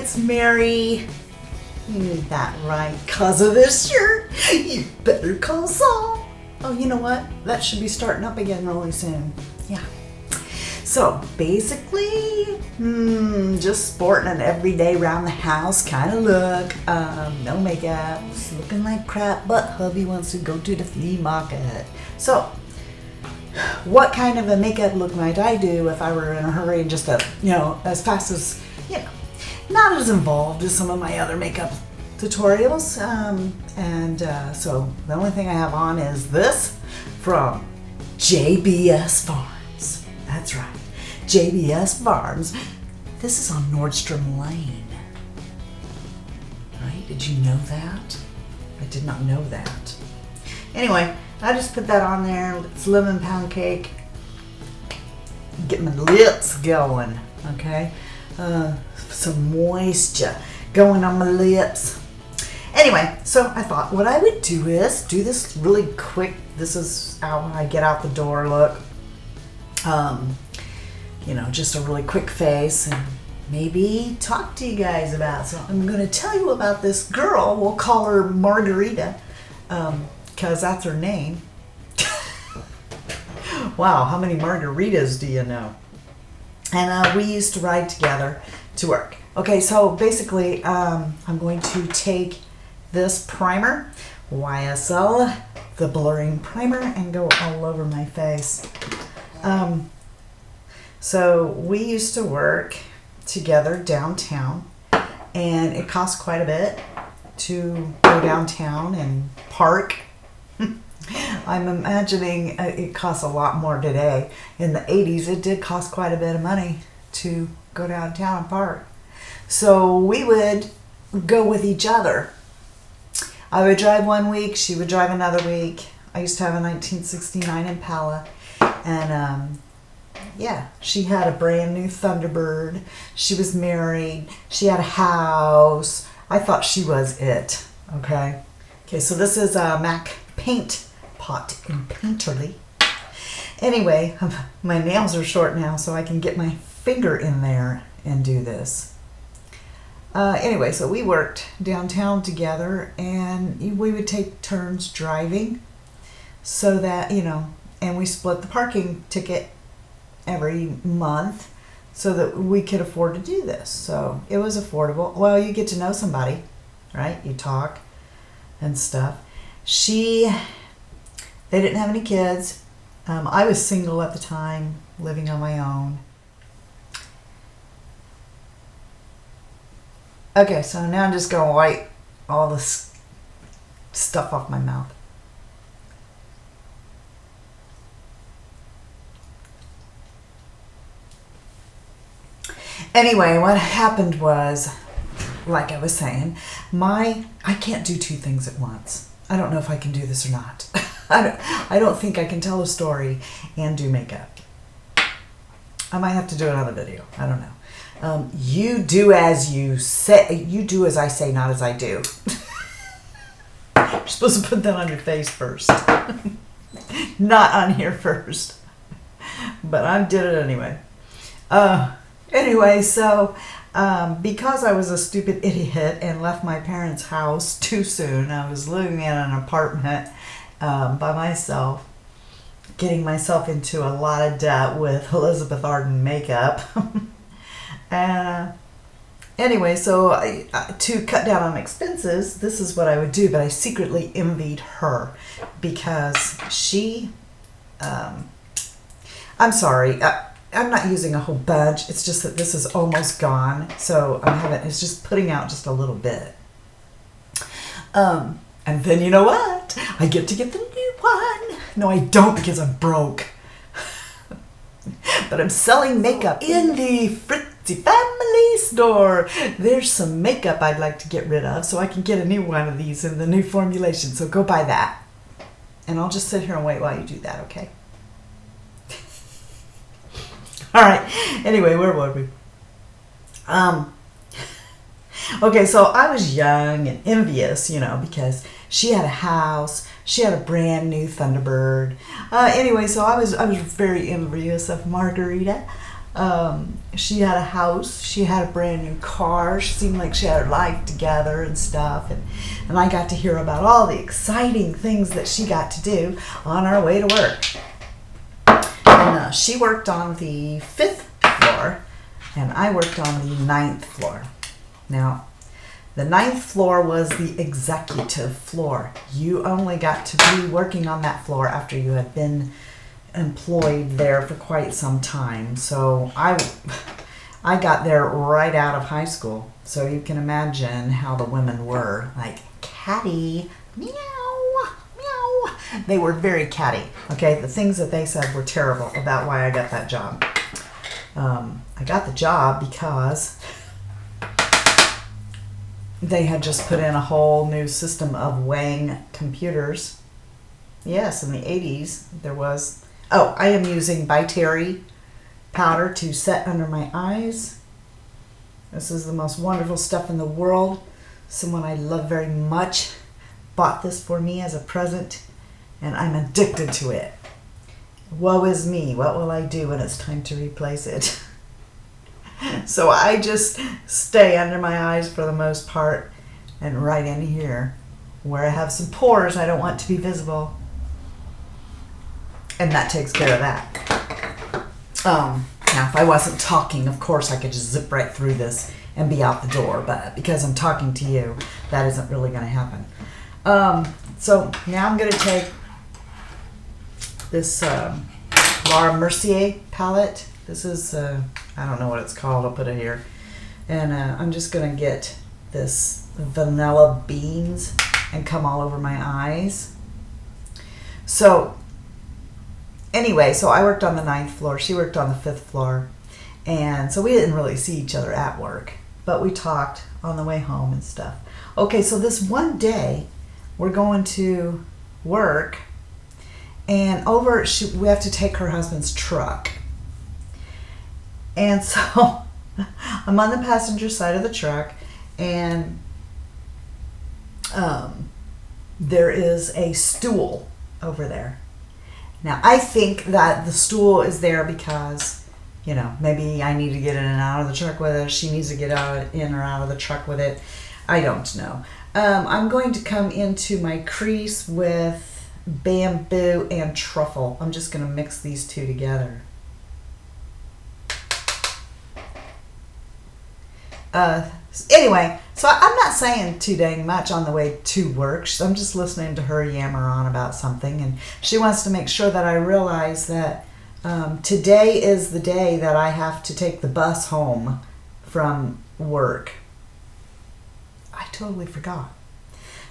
it's Mary. That right, 'cause of this shirt, you better call Saul. Oh, you know what? That should be starting up again really soon. Yeah. So basically, just sporting an everyday around the house kind of look. No makeup, just looking like crap, but hubby wants to go to the flea market. So what kind of a makeup look might I do if I were in a hurry and just as fast as, not as involved as some of my other makeup tutorials. So the only thing I have on is this from JBS Farms. That's right, JBS Farms. This is on Nordstrom Lane. Right? Did you know that? I did not know that. Anyway, I just put that on there. It's lemon pound cake. Get my lips going, okay? Some moisture going on my lips. Anyway, so I thought what I would do is do this really quick. This is how I get out the door look. Just a really quick face and maybe talk to you guys about. So I'm going to tell you about this girl. We'll call her Margarita, because that's her name. Wow, how many margaritas do you know? And we used to ride together to work. Okay, so basically, I'm going to take this primer, YSL, the blurring primer, and go all over my face. So we used to work together downtown, and it cost quite a bit to go downtown and park. I'm imagining it costs a lot more today. In the 80s, it did cost quite a bit of money to go downtown and park. So we would go with each other. I would drive one week, she would drive another week. I used to have a 1969 Impala, and she had a brand new Thunderbird. She was married. She had a house. I thought she was it. Okay, so this is a MAC paint pot in Painterly. Anyway, my nails are short now, so I can get my finger in there and do this. Anyway, so we worked downtown together, and we would take turns driving so that, and we split the parking ticket every month so that we could afford to do this. So it was affordable. Well, you get to know somebody, right? You talk and stuff. They didn't have any kids. I was single at the time, living on my own. Okay, so now I'm just going to wipe all this stuff off my mouth. Anyway, what happened was, like I was saying, I can't do two things at once. I don't know if I can do this or not. I don't think I can tell a story and do makeup. I might have to do another video. I don't know. You do as you say. You do as I say, not as I do. You're supposed to put that on your face first. Not on here first. But I did it anyway. Anyway, so because I was a stupid idiot and left my parents' house too soon, I was living in an apartment by myself, getting myself into a lot of debt with Elizabeth Arden makeup. And anyway, so to cut down on expenses, this is what I would do, but I secretly envied her because I'm sorry, I'm not using a whole bunch. It's just that this is almost gone, so it's just putting out just a little bit. And then you know what? I get to get the new one. No, I don't, because I'm broke. But I'm selling makeup in the Fritzy Family Store. There's some makeup I'd like to get rid of, so I can get a new one of these in the new formulation. So go buy that. And I'll just sit here and wait while you do that, okay? All right. Anyway, where were we? Okay, so I was young and envious, because she had a house. She had a brand new Thunderbird. Anyway, so I was very envious of Margarita. She had a house. She had a brand new car. She seemed like she had her life together and stuff. And I got to hear about all the exciting things that she got to do on our way to work. And she worked on the 5th floor, and I worked on the 9th floor. Now, the 9th floor was the executive floor. You only got to be working on that floor after you had been employed there for quite some time. So I got there right out of high school. So you can imagine how the women were, like catty, meow, meow. They were very catty. Okay, the things that they said were terrible about why I got that job. I got the job because they had just put in a whole new system of weighing computers. Yes, in the 80s there was. Oh, I am using Biteri powder to set under my eyes. This is the most wonderful stuff in the world. Someone I love very much bought this for me as a present, and I'm addicted to it. Woe is me. What will I do when it's time to replace it? So I just stay under my eyes for the most part, and right in here where I have some pores I don't want to be visible. And that takes care of that. Now, if I wasn't talking, of course I could just zip right through this and be out the door. But because I'm talking to you, that isn't really going to happen. So now I'm going to take this Laura Mercier palette. This is, I don't know what it's called. I'll put it here. And I'm just going to get this vanilla beans and come all over my eyes. So anyway, so I worked on the 9th floor. She worked on the 5th floor. And so we didn't really see each other at work, but we talked on the way home and stuff. Okay, so this one day we're going to work, and we have to take her husband's truck. And so I'm on the passenger side of the truck, and there is a stool over there. Now, I think that the stool is there because, you know, maybe I need to get in and out of the truck with it. She needs to get in or out of the truck with it. I don't know. I'm going to come into my crease with bamboo and truffle. I'm just going to mix these two together. Anyway, so I'm not saying too dang much on the way to work. I'm just listening to her yammer on about something, and she wants to make sure that I realize that today is the day that I have to take the bus home from work. I totally forgot.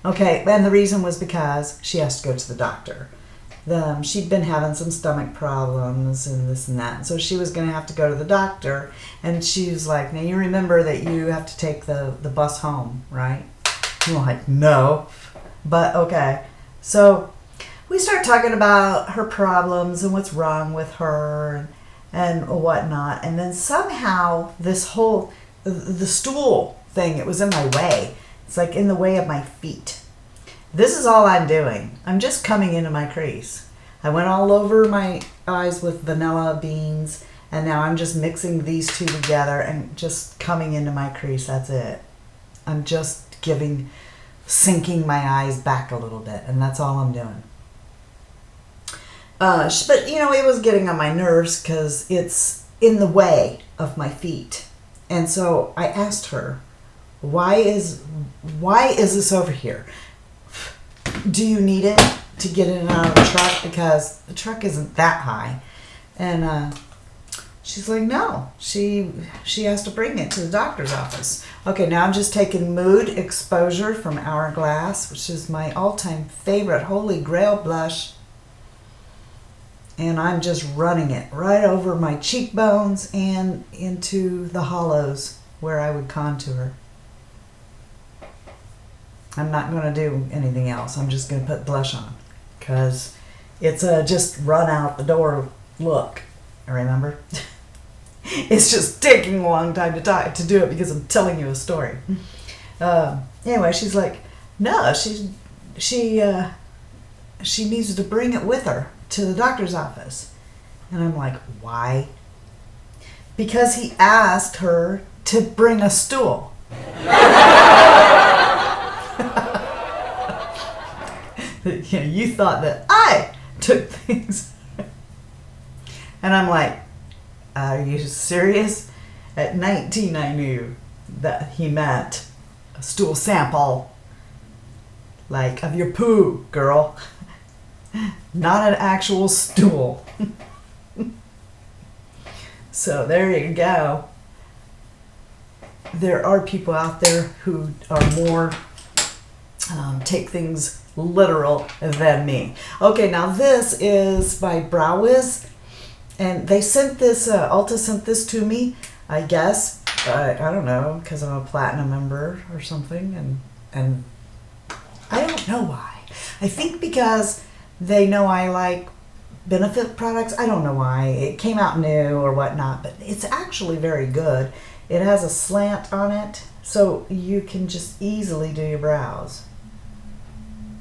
Okay, and the reason was because she has to go to the doctor. She'd been having some stomach problems and this and that. So she was going to have to go to the doctor. And she was like, now you remember that you have to take the bus home, right? I'm like, no. But okay. So we start talking about her problems and what's wrong with her and whatnot. And then somehow this whole, the stool thing, it was in my way. It's like in the way of my feet. This is all I'm doing. I'm just coming into my crease. I went all over my eyes with vanilla beans, and now I'm just mixing these two together and just coming into my crease. That's it. I'm just sinking my eyes back a little bit, and that's all I'm doing. But, you know, it was getting on my nerves because it's in the way of my feet. And so I asked her, why is this over here? Do you need it to get in and out of the truck? Because the truck isn't that high. And she's like, no. She has to bring it to the doctor's office. Okay, now I'm just taking Mood Exposure from Hourglass, which is my all-time favorite Holy Grail blush. And I'm just running it right over my cheekbones and into the hollows where I would contour. I'm not going to do anything else. I'm just going to put blush on because it's a just run out the door look. Remember? It's just taking a long time to do it because I'm telling you a story. Anyway, she's like, no, she needs to bring it with her to the doctor's office. And I'm like, why? because he asked her to bring a stool. You thought that I took things. And I'm like, are you serious? At 19, I knew that he meant a stool sample, like of your poo, girl. Not an actual stool. So there you go. There are people out there who are more take things literal than me. Okay, now this is by Browiz, and they sent this, Ulta sent this to me, I guess. I don't know, because I'm a platinum member or something, and I don't know why. I think because they know I like benefit products. I don't know why. It came out new or whatnot, but it's actually very good. It has a slant on it, so you can just easily do your brows.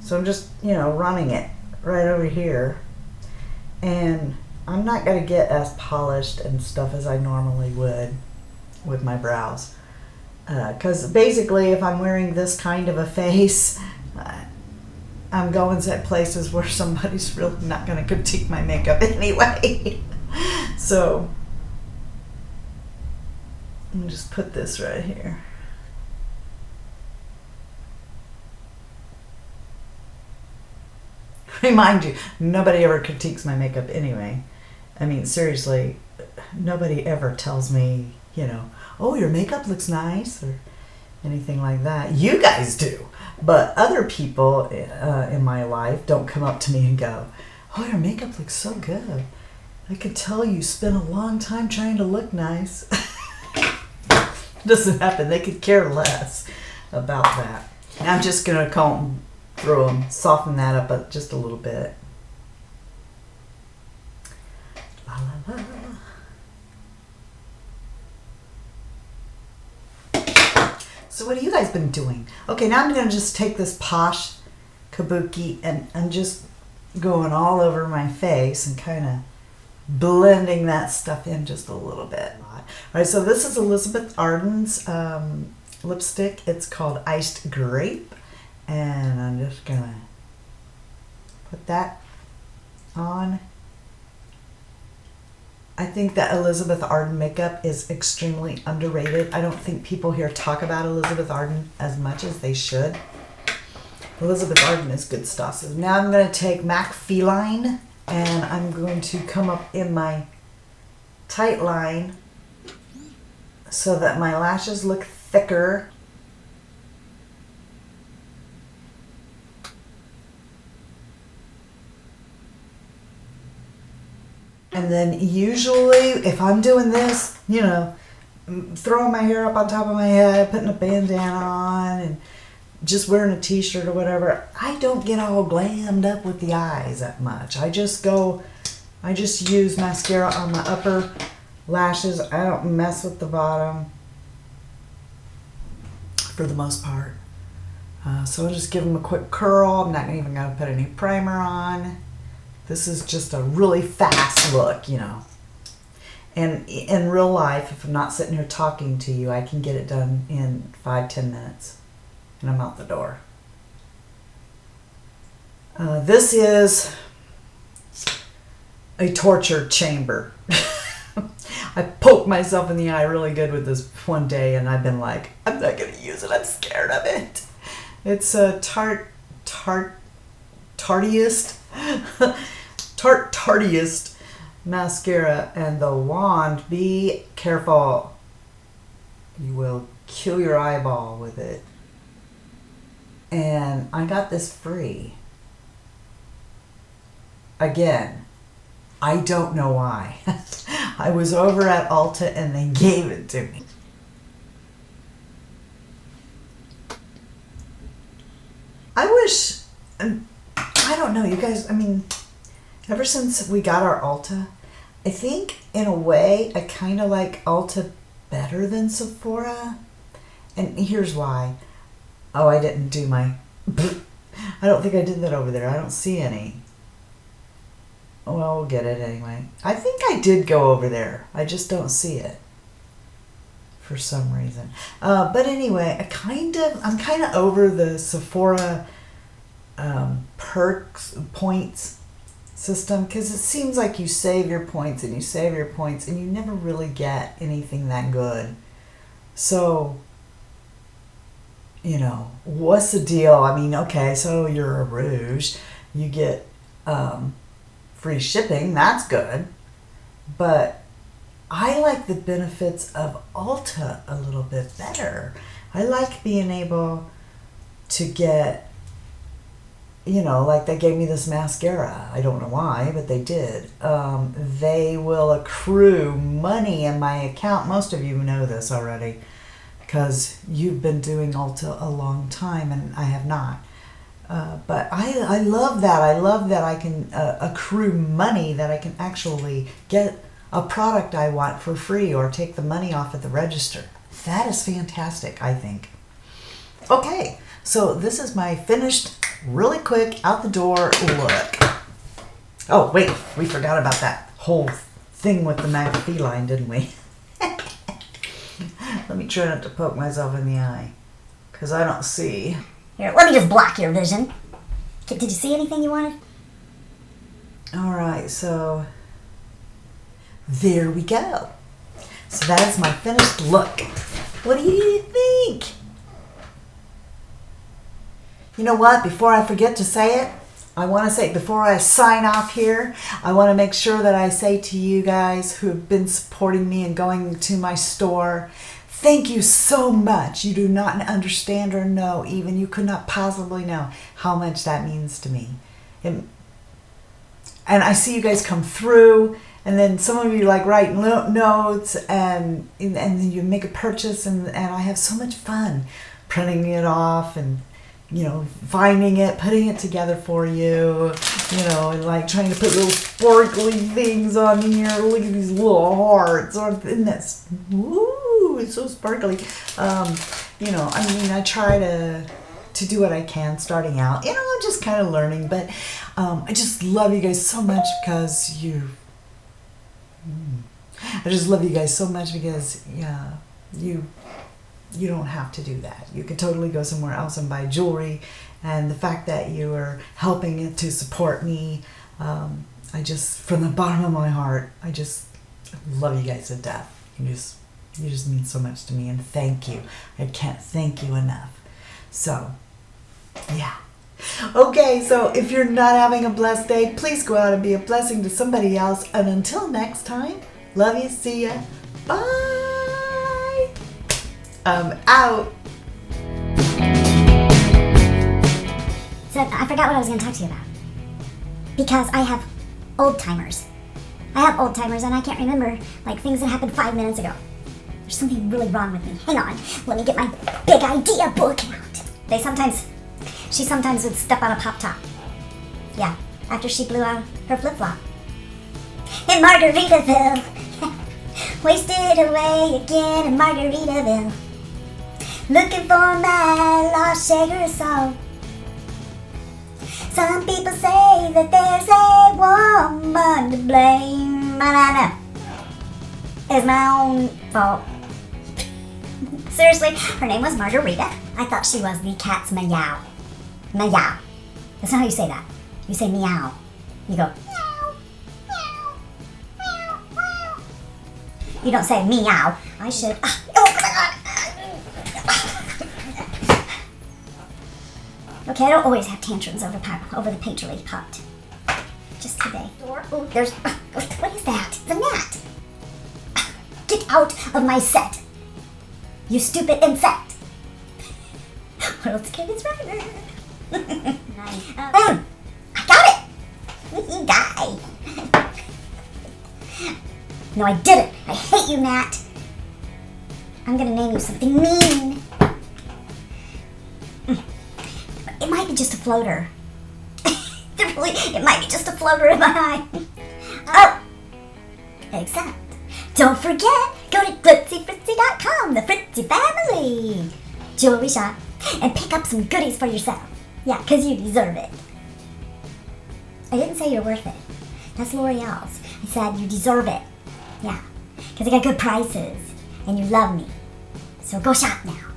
So I'm just, running it right over here. And I'm not going to get as polished and stuff as I normally would with my brows. Because basically, if I'm wearing this kind of a face, I'm going to places where somebody's really not going to critique my makeup anyway. So let me just put this right here. Remind you, nobody ever critiques my makeup anyway. I mean, seriously, nobody ever tells me, oh, your makeup looks nice or anything like that. You guys do. But other people in my life don't come up to me and go, oh, your makeup looks so good. I could tell you spent a long time trying to look nice. Doesn't happen. They could care less about that. And I'm just going to comb through them, soften that up just a little bit. La, la, la. So what have you guys been doing? Okay, now I'm going to just take this Posh Kabuki and I'm just going all over my face and kind of blending that stuff in just a little bit. All right, so this is Elizabeth Arden's lipstick. It's called Iced Grape. And I'm just going to put that on. I think that Elizabeth Arden makeup is extremely underrated. I don't think people here talk about Elizabeth Arden as much as they should. Elizabeth Arden is good stuff. So now I'm going to take MAC Feline and I'm going to come up in my tight line so that my lashes look thicker. And then usually if I'm doing this, throwing my hair up on top of my head, putting a bandana on and just wearing a t-shirt or whatever, I don't get all glammed up with the eyes that much. I just use mascara on my upper lashes. I don't mess with the bottom for the most part. So I'll just give them a quick curl. I'm not even going to put any primer on. This is just a really fast look, And in real life, if I'm not sitting here talking to you, I can get it done in 5-10 minutes. And I'm out the door. This is a torture chamber. I poked myself in the eye really good with this one day, and I've been like, I'm not going to use it. I'm scared of it. It's a Tartiest mascara, and the wand, be careful. You will kill your eyeball with it. And I got this free. Again, I don't know why. I was over at Ulta and they gave it to me. I wish, I don't know, you guys, ever since we got our Ulta, I think in a way I kind of like Ulta better than Sephora. And here's why. Oh, I didn't do my... I don't think I did that over there. I don't see any. Well, we'll get it anyway. I think I did go over there. I just don't see it. for some reason. But anyway, I'm kind of over the Sephora perks points system, because it seems like you save your points and you save your points and you never really get anything that good. So, you know, what's the deal? I mean, okay, so you're a Rouge, you get free shipping, that's good, but I like the benefits of Ulta a little bit better. I like being able to get, you know, like they gave me this mascara. I don't know why, but they did. They will accrue money in my account. Most of you know this already because you've been doing Ulta a long time and I have not. But I love that. I love that I can accrue money, that I can actually get a product I want for free or take the money off at the register. That is fantastic, I think. Okay, so this is my finished, really quick, out the door look. Oh, wait, we forgot about that whole thing with the McAfee line, didn't we? Let me try not to poke myself in the eye, because I don't see. Here, let me just block your vision. Did you see anything you wanted? All right, so there we go. So that is my finished look. What do you think? You know what? Before I forget to say it, I want to say, before I sign off here, I want to make sure that I say to you guys who have been supporting me and going to my store, thank you so much. You do not understand or know, even you could not possibly know how much that means to me. And I see you guys come through, and then some of you like write notes, and then you make a purchase, and I have so much fun printing it off and, you know, finding it, putting it together for you, you know, and like trying to put little sparkly things on here. Look at these little hearts. Isn't that, woo, it's so sparkly. You know, I mean, I try to do what I can starting out. You know, I'm just kind of learning, but I just love you guys so much because I just love you guys so much because, yeah, you don't have to do that. You could totally go somewhere else and buy jewelry, and the fact that you are helping it to support me, I just, from the bottom of my heart, I just love you guys to death. You just mean so much to me, and thank you. I can't thank you enough. So, yeah. Okay, so if you're not having a blessed day, please go out and be a blessing to somebody else. And until next time, love you, see ya, bye. Out. So I forgot what I was going to talk to you about. Because I have old timers. I have old timers and I can't remember like things that happened 5 minutes ago. There's something really wrong with me. Hang on, let me get my big idea book out. She sometimes would step on a pop top. Yeah, after she blew out her flip-flop. In Margaritaville. Wasted away again in Margaritaville. Looking for my lost sugar song. Some people say that there's a woman to blame, but I know it's my own fault. Seriously, her name was Margarita. I thought she was the cat's meow. Meow. That's not how you say that. You say meow. You go meow, meow, meow, meow. You don't say meow. I should. Oh my God. Okay, I don't always have tantrums over the painterly pot. Just today. Oh, there's. What is that? It's a gnat. Get out of my set. You stupid insect. What else can this right? I got it. Die. No, I didn't. I hate you, Nat. I'm gonna name you something mean. It might be just a floater. It might be just a floater in my eye. Oh, except, don't forget, go to glitzyfritzy.com, the Fritzy family jewelry shop, and pick up some goodies for yourself. Yeah, because you deserve it. I didn't say you're worth it. That's L'Oreal's. I said you deserve it. Yeah, because I got good prices, and you love me. So go shop now.